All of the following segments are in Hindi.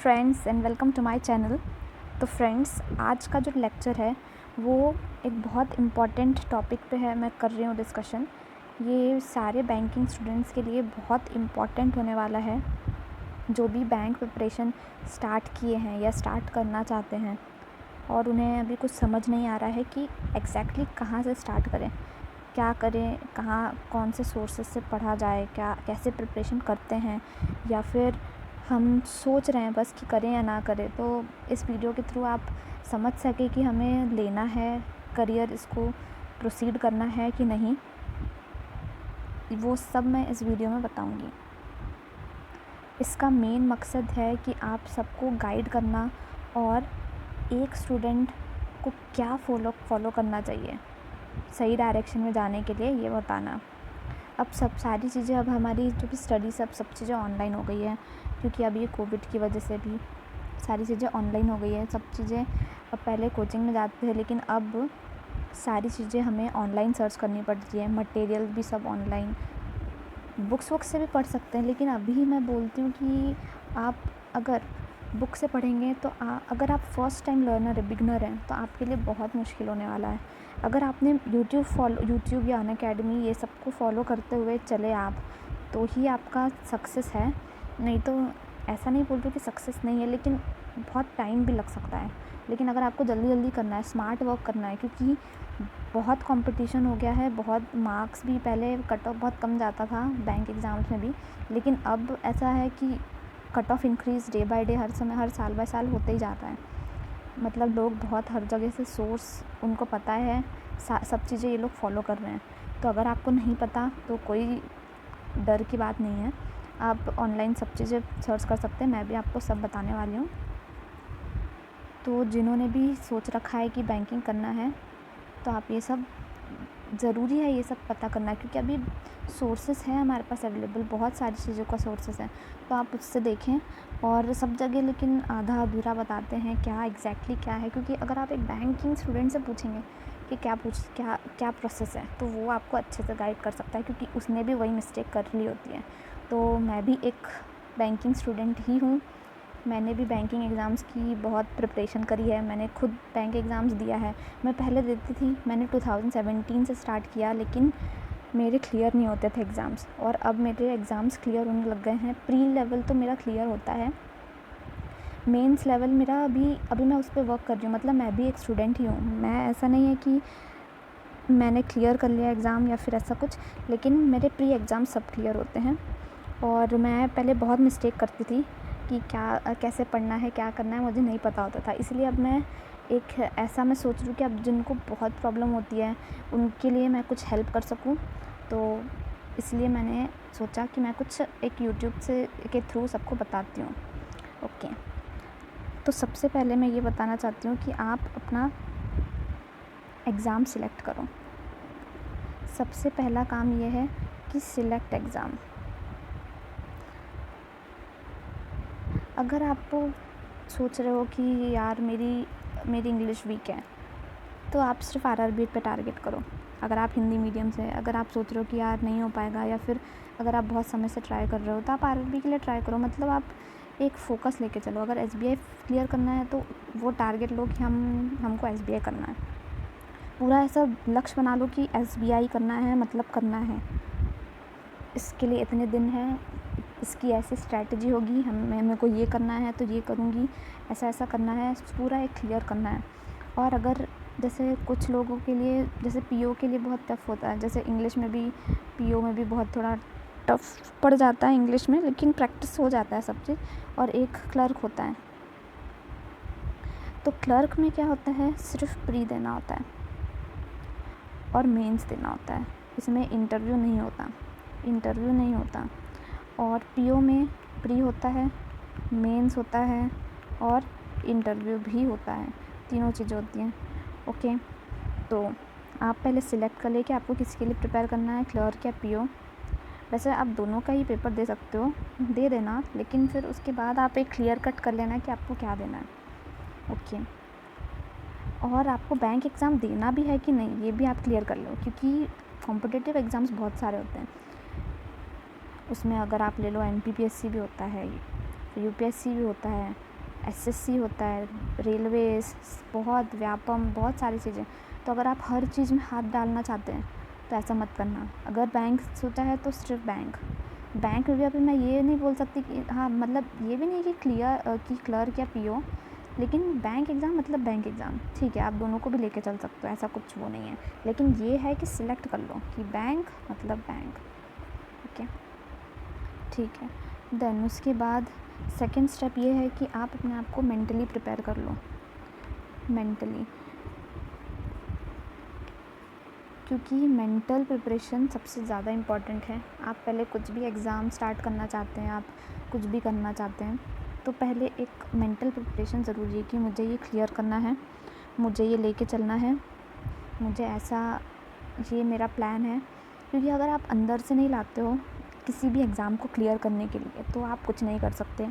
Friends and welcome to my channel. तो फ्रेंड्स, आज का जो लेक्चर है वो एक बहुत इम्पॉर्टेंट टॉपिक पे है। मैं कर रही हूँ डिस्कशन। ये सारे बैंकिंग स्टूडेंट्स के लिए बहुत इम्पॉर्टेंट होने वाला है, जो भी बैंक प्रिपरेशन स्टार्ट किए हैं या स्टार्ट करना चाहते हैं और उन्हें अभी कुछ समझ नहीं आ रहा है कि एग्जैक्टली कहाँ से स्टार्ट करें, क्या करें, कहाँ कौन से सोर्सेज से पढ़ा जाए, क्या कैसे प्रिपरेशन करते हैं, या फिर हम सोच रहे हैं बस कि करें या ना करें। तो इस वीडियो के थ्रू आप समझ सकें कि हमें लेना है करियर, इसको प्रोसीड करना है कि नहीं, वो सब मैं इस वीडियो में बताऊंगी। इसका मेन मकसद है कि आप सबको गाइड करना और एक स्टूडेंट को क्या फॉलो करना चाहिए सही डायरेक्शन में जाने के लिए, ये बताना। अब सारी चीज़ें, अब हमारी जो भी स्टडी सब चीज़ें ऑनलाइन हो गई है, क्योंकि अभी ये कोविड की वजह से भी सारी चीज़ें ऑनलाइन हो गई है। सब चीज़ें, अब पहले कोचिंग में जाते थे लेकिन अब सारी चीज़ें हमें ऑनलाइन सर्च करनी पड़ती है। मटेरियल भी सब ऑनलाइन, बुक्स से भी पढ़ सकते हैं, लेकिन अभी मैं बोलती हूँ कि आप अगर बुक से पढ़ेंगे तो अगर आप फर्स्ट टाइम लर्नर है, बिगनर हैं, तो आपके लिए बहुत मुश्किल होने वाला है। अगर आपने यूट्यूब या अनअकैडमी ये सबको फॉलो करते हुए चले आप, तो ही आपका सक्सेस है। नहीं तो ऐसा नहीं बोल रही कि सक्सेस नहीं है, लेकिन बहुत टाइम भी लग सकता है। लेकिन अगर आपको जल्दी करना है, स्मार्ट वर्क करना है, क्योंकि बहुत कंपटीशन हो गया है, बहुत मार्क्स भी, पहले कट ऑफ बहुत कम जाता था बैंक एग्ज़ाम्स में भी, लेकिन अब ऐसा है कि cut off increase day by day, हर समय, हर साल बाय साल होते ही जाता है। मतलब लोग बहुत हर जगह से सोर्स उनको पता है, सब चीज़ें ये लोग फॉलो कर रहे हैं। तो अगर आपको नहीं पता तो कोई डर की बात नहीं है, आप ऑनलाइन सब चीज़ें सर्च कर सकते हैं। मैं भी आपको सब बताने वाली हूँ। तो जिन्होंने भी सोच रखा है कि बैंकिंग करना है, तो आप ये सब ज़रूरी है, ये सब पता करना, क्योंकि अभी सोर्सेस हैं हमारे पास अवेलेबल, बहुत सारी चीज़ों का सोर्सेस हैं, तो आप उससे देखें। और सब जगह लेकिन आधा अधूरा बताते हैं क्या एग्जैक्टली क्या है, क्योंकि अगर आप एक बैंकिंग स्टूडेंट से पूछेंगे कि क्या प्रोसेस है, तो वो आपको अच्छे से गाइड कर सकता है, क्योंकि उसने भी वही मिस्टेक कर ली होती है। तो मैं भी एक बैंकिंग स्टूडेंट ही हूँ। मैंने भी बैंकिंग एग्ज़ाम्स की बहुत प्रिपरेशन करी है। मैंने खुद बैंक एग्ज़ाम्स दिया है। मैं पहले देती थी, मैंने 2017 से स्टार्ट किया, लेकिन मेरे क्लियर नहीं होते थे एग्ज़ाम्स, और अब मेरे एग्ज़ाम्स क्लियर होने लग गए हैं। प्री लेवल तो मेरा क्लियर होता है, मेंस लेवल मेरा अभी मैं उस पर वर्क कर रही हूँ। मतलब मैं भी एक स्टूडेंट ही हूँ। मैं, ऐसा नहीं है कि मैंने क्लियर कर लिया एग्ज़ाम या फिर ऐसा कुछ, लेकिन मेरे प्री एग्ज़ाम सब क्लियर होते हैं। और मैं पहले बहुत मिस्टेक करती थी कि कैसे पढ़ना है, क्या करना है, मुझे नहीं पता होता था। इसलिए अब मैं मैं सोच रही हूँ कि अब जिनको बहुत प्रॉब्लम होती है उनके लिए मैं कुछ हेल्प कर सकूँ। तो इसलिए मैंने सोचा कि मैं कुछ एक यूट्यूब के थ्रू सबको बताती हूँ। ओके, तो सबसे पहले मैं ये बताना चाहती हूँ कि आप अपना एग्ज़ाम सिलेक्ट करो। सबसे पहला काम ये है कि सिलेक्ट एग्ज़ाम। अगर आप सोच रहे हो कि यार मेरी इंग्लिश वीक है, तो आप सिर्फ आरआरबी पे टारगेट करो। अगर आप हिंदी मीडियम से, अगर आप सोच रहे हो कि यार नहीं हो पाएगा, या फिर अगर आप बहुत समय से ट्राई कर रहे हो, तो आप आरआरबी के लिए ट्राई करो। मतलब आप एक फ़ोकस लेके चलो। अगर एसबीआई क्लियर करना है तो वो टारगेट लो कि हमको एसबीआई करना है। पूरा ऐसा लक्ष्य बना लो कि एसबीआई करना है, मतलब करना है। इसके लिए इतने दिन हैं, इसकी ऐसी स्ट्रैटेजी होगी, मेरे को ये करना है तो ये करूँगी, ऐसा करना है, पूरा एक क्लियर करना है। और अगर जैसे कुछ लोगों के लिए, जैसे पीओ के लिए बहुत टफ़ होता है, जैसे इंग्लिश में भी, पीओ में भी बहुत थोड़ा टफ़ पड़ जाता है इंग्लिश में, लेकिन प्रैक्टिस हो जाता है सब चीज़। और एक क्लर्क होता है, तो क्लर्क में क्या होता है, सिर्फ प्री देना होता है और मेंस देना होता है। इसमें इंटरव्यू नहीं होता। और पीओ में प्री होता है, मेंस होता है और इंटरव्यू भी होता है। तीनों चीज़ें होती हैं। ओके, तो आप पहले सिलेक्ट कर ले कि आपको किसके लिए प्रिपेयर करना है, क्लर्क या पीओ। वैसे आप दोनों का ही पेपर दे सकते हो, दे देना, लेकिन फिर उसके बाद आप एक क्लियर कट कर लेना कि आपको क्या देना है। ओके, और आपको बैंक एग्ज़ाम देना भी है कि नहीं, ये भी आप क्लियर कर लो, क्योंकि कॉम्पिटिटिव एग्ज़ाम्स बहुत सारे होते हैं। उसमें अगर आप ले लो, एनपीपीएससी भी होता है, यूपीएससी भी होता है, एसएससी होता है, रेलवेज, बहुत व्यापम, बहुत सारी चीज़ें। तो अगर आप हर चीज़ में हाथ डालना चाहते हैं तो ऐसा मत करना। अगर बैंक सोचा है तो सिर्फ बैंक में भी अभी मैं ये नहीं बोल सकती कि हाँ, मतलब ये भी नहीं कि क्लर्क या पीओ, लेकिन बैंक एग्ज़ाम मतलब बैंक एग्ज़ाम, ठीक है, आप दोनों को भी लेके चल सकते हो, ऐसा कुछ वो नहीं है। लेकिन ये है कि सिलेक्ट कर लो कि बैंक मतलब बैंक। ओके, ठीक है। देन उसके बाद सेकंड स्टेप ये है कि आप अपने आप को मेंटली प्रिपेयर कर लो। मेंटली, क्योंकि मेंटल प्रिपरेशन सबसे ज़्यादा इम्पॉर्टेंट है। आप पहले कुछ भी एग्ज़ाम स्टार्ट करना चाहते हैं, आप कुछ भी करना चाहते हैं, तो पहले एक मेंटल प्रिपरेशन ज़रूरी है कि मुझे ये क्लियर करना है, मुझे ये लेके चलना है, मुझे ऐसा, ये मेरा प्लान है। क्योंकि अगर आप अंदर से नहीं लाते हो किसी भी एग्ज़ाम को क्लियर करने के लिए, तो आप कुछ नहीं कर सकते,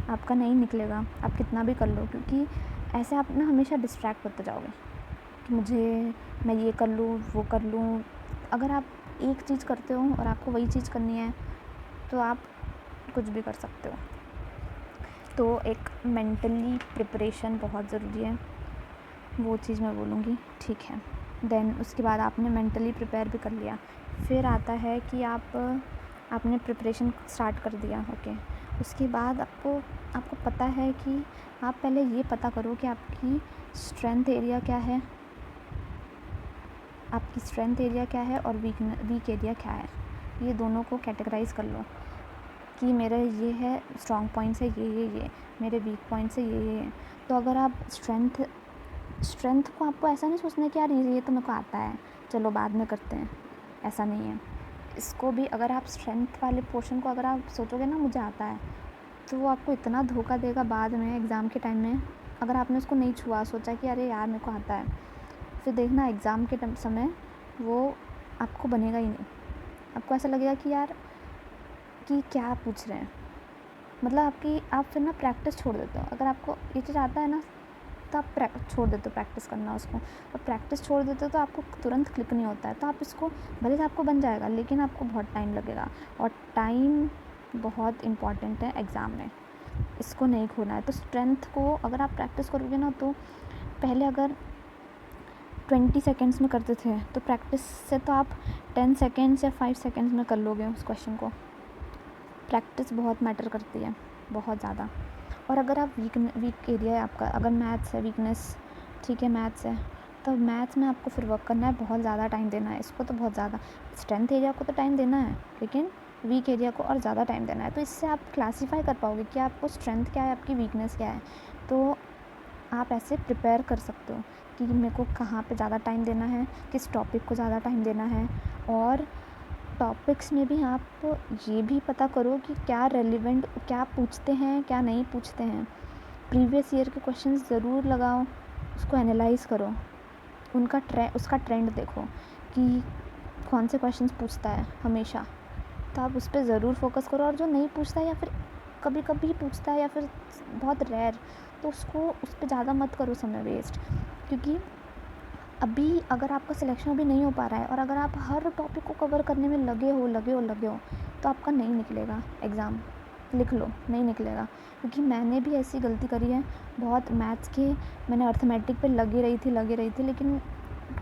आपका नहीं निकलेगा, आप कितना भी कर लो। क्योंकि ऐसे आप ना हमेशा डिस्ट्रैक्ट होते जाओगे कि मैं ये कर लूँ, वो कर लूँ। अगर आप एक चीज़ करते हो और आपको वही चीज़ करनी है तो आप कुछ भी कर सकते हो। तो एक मेंटली प्रिपरेशन बहुत ज़रूरी है, वो चीज़ मैं बोलूँगी, ठीक है। देन उसके बाद आपने मेंटली प्रिपेयर भी कर लिया, फिर आता है कि आपने प्रिपरेशन स्टार्ट कर दिया, ओके। उसके बाद आपको पता है कि आप पहले ये पता करो कि आपकी स्ट्रेंथ एरिया क्या है, और वीक एरिया क्या है। ये दोनों को कैटेगराइज़ कर लो कि मेरा ये है स्ट्रॉन्ग पॉइंट्स है, ये मेरे वीक पॉइंट्स है, ये। तो अगर आप स्ट्रेंथ को, आपको ऐसा नहीं सोचना है कि यार ये तो मेरे को आता है, चलो बाद में करते हैं, ऐसा नहीं है। इसको भी अगर आप स्ट्रेंथ वाले पोर्शन को अगर आप सोचोगे ना मुझे आता है, तो वो आपको इतना धोखा देगा बाद में एग्ज़ाम के टाइम में। अगर आपने उसको नहीं छुआ, सोचा कि अरे यार मेरे को आता है, फिर देखना एग्ज़ाम के समय वो आपको बनेगा ही नहीं। आपको ऐसा लगेगा कि यार कि क्या पूछ रहे हैं, मतलब आप फिर ना प्रैक्टिस छोड़ देते हो। अगर आपको ये चीज़ आता है ना तो आप छोड़ देते हो प्रैक्टिस करना उसको, और प्रैक्टिस छोड़ देते हो तो आपको तुरंत क्लिक नहीं होता है। तो आप इसको, भले से आपको बन जाएगा लेकिन आपको बहुत टाइम लगेगा, और टाइम बहुत इम्पॉर्टेंट है एग्ज़ाम में, इसको नहीं खोना है। तो स्ट्रेंथ को अगर आप प्रैक्टिस करोगे ना, तो पहले अगर 20 सेकेंड्स में करते थे, तो प्रैक्टिस से तो आप 10 सेकेंड्स या 5 सेकेंड्स में कर लोगे उस क्वेश्चन को। प्रैक्टिस बहुत मैटर करती है, बहुत ज़्यादा। और अगर आप वीक एरिया है आपका, अगर मैथ्स है वीकनेस, ठीक है, मैथ्स है, तो मैथ्स में आपको फिर वर्क करना है, बहुत ज़्यादा टाइम देना है इसको, तो बहुत ज़्यादा। स्ट्रेंथ एरिया को तो टाइम देना है, लेकिन वीक एरिया को और ज़्यादा टाइम देना है। तो इससे आप क्लासीफाई कर पाओगे कि आपको स्ट्रेंथ क्या है, आपकी वीकनेस क्या है। तो आप ऐसे प्रिपेयर कर सकते हो कि मेरे को कहाँ पे ज़्यादा टाइम देना है, किस टॉपिक को ज़्यादा टाइम देना है। और टॉपिक्स में भी आप ये भी पता करो कि क्या रेलिवेंट, क्या पूछते हैं, क्या नहीं पूछते हैं। प्रीवियस ईयर के क्वेश्चंस ज़रूर लगाओ, उसको एनालाइज़ करो, उसका ट्रेंड देखो कि कौन से क्वेश्चंस पूछता है हमेशा, तो आप उस पर ज़रूर फोकस करो। और जो नहीं पूछता है या फिर कभी कभी पूछता है या फिर बहुत रेयर, तो उस पर ज़्यादा मत करो समय वेस्ट। क्योंकि अभी अगर आपका सिलेक्शन अभी नहीं हो पा रहा है और अगर आप हर टॉपिक को कवर करने में लगे हो तो आपका नहीं निकलेगा एग्ज़ाम, लिख लो, नहीं निकलेगा। क्योंकि मैंने भी ऐसी गलती करी है बहुत, मैथ्स के मैंने अर्थमेटिक पे लगी रही थी, लेकिन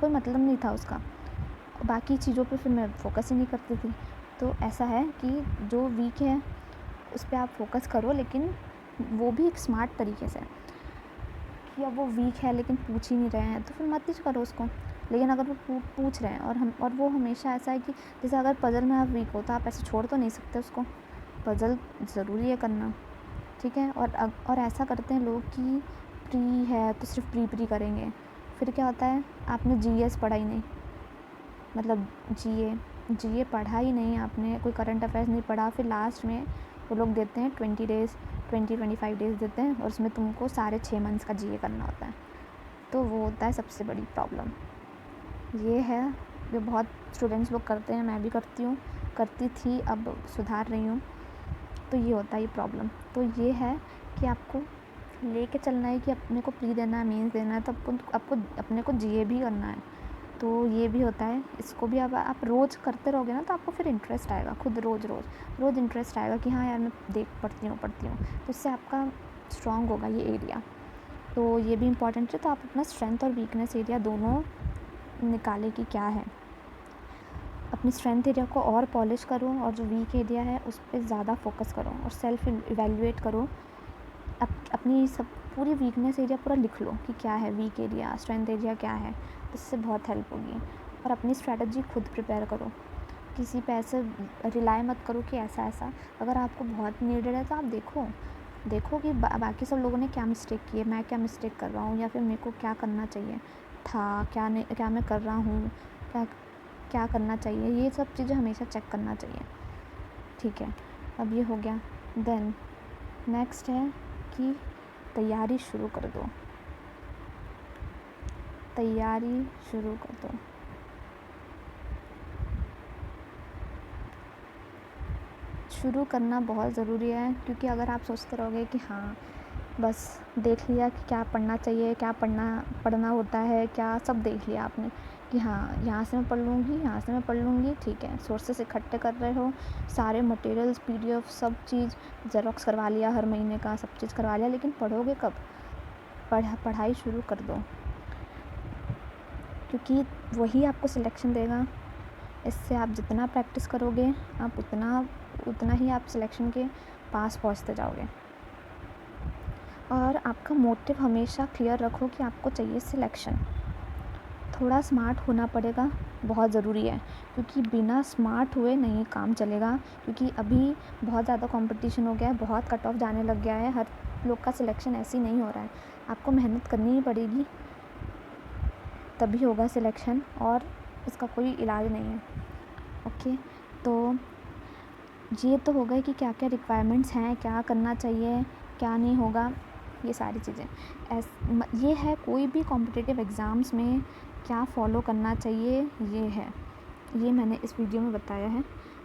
कोई मतलब नहीं था उसका, बाकी चीज़ों पे फिर मैं फोकस ही नहीं करती थी। तो ऐसा है कि जो वीक है उस पर आप फोकस करो, लेकिन वो भी एक स्मार्ट तरीके से, कि अब वो वीक है लेकिन पूछ ही नहीं रहे हैं तो फिर मत ही करो उसको। लेकिन अगर वो पूछ रहे हैं और वो हमेशा ऐसा है कि जैसे अगर पज़ल में आप वीक हो तो आप ऐसे छोड़ तो नहीं सकते उसको, पज़ल ज़रूरी है करना, ठीक है। और ऐसा करते हैं लोग कि प्री है तो सिर्फ प्री करेंगे, फिर क्या होता है, आपने जीएस पढ़ा ही नहीं, मतलब जीए पढ़ा ही नहीं आपने, कोई करंट अफेयर्स नहीं पढ़ा, फिर लास्ट में वो लोग देते हैं 25 डेज़ देते हैं, और उसमें तुमको सारे 6 मंथ्स का जीए करना होता है। तो वो होता है सबसे बड़ी प्रॉब्लम, ये है जो बहुत स्टूडेंट्स लोग करते हैं, मैं भी करती थी, अब सुधार रही हूँ। तो ये होता है ये प्रॉब्लम। तो ये है कि आपको लेके चलना है कि अपने को प्री देना है, मेंस देना है, तो आपको अपने को जीए भी करना है। तो ये भी होता है, इसको भी अब आप रोज़ करते रहोगे ना तो आपको फिर इंटरेस्ट आएगा, खुद रोज़ इंटरेस्ट आएगा कि हाँ यार मैं पढ़ती हूँ। तो इससे आपका स्ट्रॉन्ग होगा ये एरिया। तो ये भी इम्पॉर्टेंट है। तो आप अपना स्ट्रेंथ और वीकनेस एरिया दोनों निकालें कि क्या है। अपनी स्ट्रेंथ एरिया को और पॉलिश करो और जो वीक एरिया है उस पर ज़्यादा फोकस करो और सेल्फ इवैल्यूएट करो। अपनी सब पूरी वीकनेस एरिया पूरा लिख लो कि क्या है वीक एरिया, स्ट्रेंथ एरिया क्या है। इससे बहुत हेल्प होगी। और अपनी स्ट्रैटेजी खुद प्रिपेयर करो। किसी पे ऐसे रिलाई मत करो कि ऐसा ऐसा। अगर आपको बहुत नीडेड है तो आप देखो कि बाकी सब लोगों ने क्या मिस्टेक की है, मैं क्या मिस्टेक कर रहा हूँ, या फिर मेरे को क्या करना चाहिए था, क्या मैं कर रहा हूँ, क्या करना चाहिए। ये सब चीज़ें हमेशा चेक करना चाहिए। ठीक है, अब ये हो गया। देन नेक्स्ट है कि तैयारी शुरू कर दो। शुरू करना बहुत ज़रूरी है, क्योंकि अगर आप सोचते रहोगे कि हाँ बस देख लिया कि क्या पढ़ना चाहिए, क्या पढ़ना होता है, क्या सब देख लिया आपने कि हाँ यहाँ से मैं पढ़ लूँगी, ठीक है। सोर्सेस इकट्ठे कर रहे हो, सारे मटेरियल्स PDF सब चीज़ ज़ेरॉक्स करवा लिया, हर महीने का सब चीज़ करवा लिया, लेकिन पढ़ोगे कब? पढ़ाई शुरू कर दो, क्योंकि वही आपको सिलेक्शन देगा। इससे आप जितना प्रैक्टिस करोगे आप उतना ही आप सिलेक्शन के पास पहुंचते जाओगे। और आपका मोटिव हमेशा क्लियर रखो कि आपको चाहिए सिलेक्शन। थोड़ा स्मार्ट होना पड़ेगा, बहुत ज़रूरी है, क्योंकि बिना स्मार्ट हुए नहीं काम चलेगा। क्योंकि अभी बहुत ज़्यादा कंपटीशन हो गया है, बहुत कट ऑफ जाने लग गया है, हर लोग का सिलेक्शन ऐसे ही नहीं हो रहा है। आपको मेहनत करनी ही पड़ेगी, तभी होगा सिलेक्शन, और इसका कोई इलाज नहीं है। ओके, तो ये तो हो गए कि क्या क्या रिक्वायरमेंट्स हैं, क्या करना चाहिए, क्या नहीं होगा, ये सारी चीज़ें। ये है कोई भी कॉम्पिटिटिव एग्ज़ाम्स में क्या फ़ॉलो करना चाहिए, ये मैंने इस वीडियो में बताया है।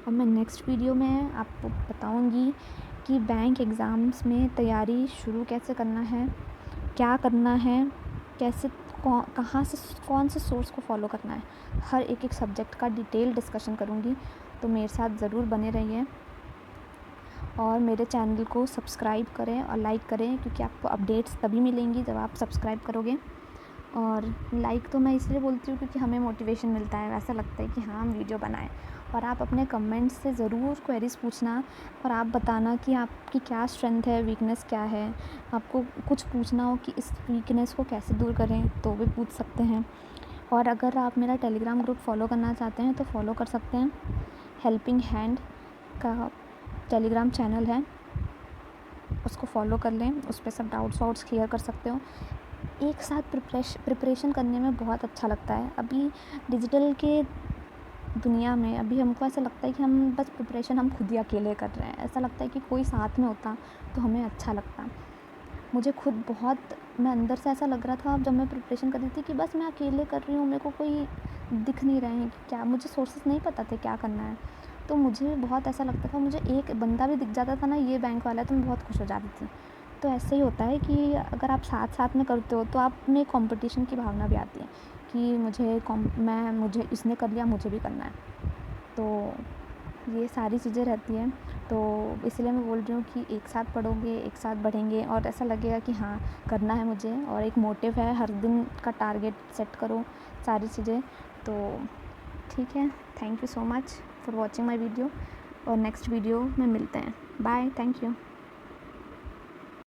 और मैं नेक्स्ट वीडियो में आपको बताऊंगी कि बैंक एग्ज़ाम्स में तैयारी शुरू कैसे करना है, क्या करना है, कैसे कहाँ से कौन से सोर्स को फॉलो करना है। हर एक सब्जेक्ट का डिटेल डिस्कशन करूँगी, तो मेरे साथ ज़रूर बने रहिए। और मेरे चैनल को सब्सक्राइब करें और लाइक करें, क्योंकि आपको अपडेट्स तभी मिलेंगी जब आप सब्सक्राइब करोगे। और लाइक तो मैं इसलिए बोलती हूँ क्योंकि हमें मोटिवेशन मिलता है, ऐसा लगता है कि हाँ हम वीडियो बनाएं। और आप अपने कमेंट्स से ज़रूर क्वेरीज पूछना, और आप बताना कि आपकी क्या स्ट्रेंथ है, वीकनेस क्या है। आपको कुछ पूछना हो कि इस वीकनेस को कैसे दूर करें, तो भी पूछ सकते हैं। और अगर आप मेरा टेलीग्राम ग्रुप फॉलो करना चाहते हैं तो फॉलो कर सकते हैं। हेल्पिंग हैंड का टेलीग्राम चैनल है, उसको फॉलो कर लें, उस पर सब डाउट्स क्लियर कर सकते हो। एक साथ प्रिपरेशन करने में बहुत अच्छा लगता है। अभी डिजिटल के दुनिया में अभी हमको ऐसा लगता है कि हम बस प्रिपरेशन हम खुद ही अकेले कर रहे हैं। ऐसा लगता है कि कोई साथ में होता तो हमें अच्छा लगता। मुझे खुद मैं अंदर से ऐसा लग रहा था जब मैं प्रिपरेशन कर रही थी कि बस मैं अकेले कर रही हूँ, मेरे को कोई दिख नहीं रहे हैं कि क्या, मुझे सोर्सेस नहीं पता थे क्या करना है। तो मुझे बहुत ऐसा लगता था, मुझे एक बंदा भी दिख जाता था ना ये बैंक वाला है, तो मैं बहुत खुश हो जाती थी। तो ऐसे ही होता है कि अगर आप साथ में करते हो तो आप में कंपटीशन की भावना भी आती है कि मुझे इसने कर लिया, मुझे भी करना है। तो ये सारी चीज़ें रहती हैं। तो इसलिए मैं बोल रही हूँ कि एक साथ पढ़ोगे, एक साथ बढ़ेंगे, और ऐसा लगेगा कि हाँ करना है मुझे, और एक मोटिव है, हर दिन का टारगेट सेट करो, सारी चीज़ें। तो ठीक है, thank you so much for watching my video, और नेक्स्ट वीडियो में मिलते हैं। Bye, thank you.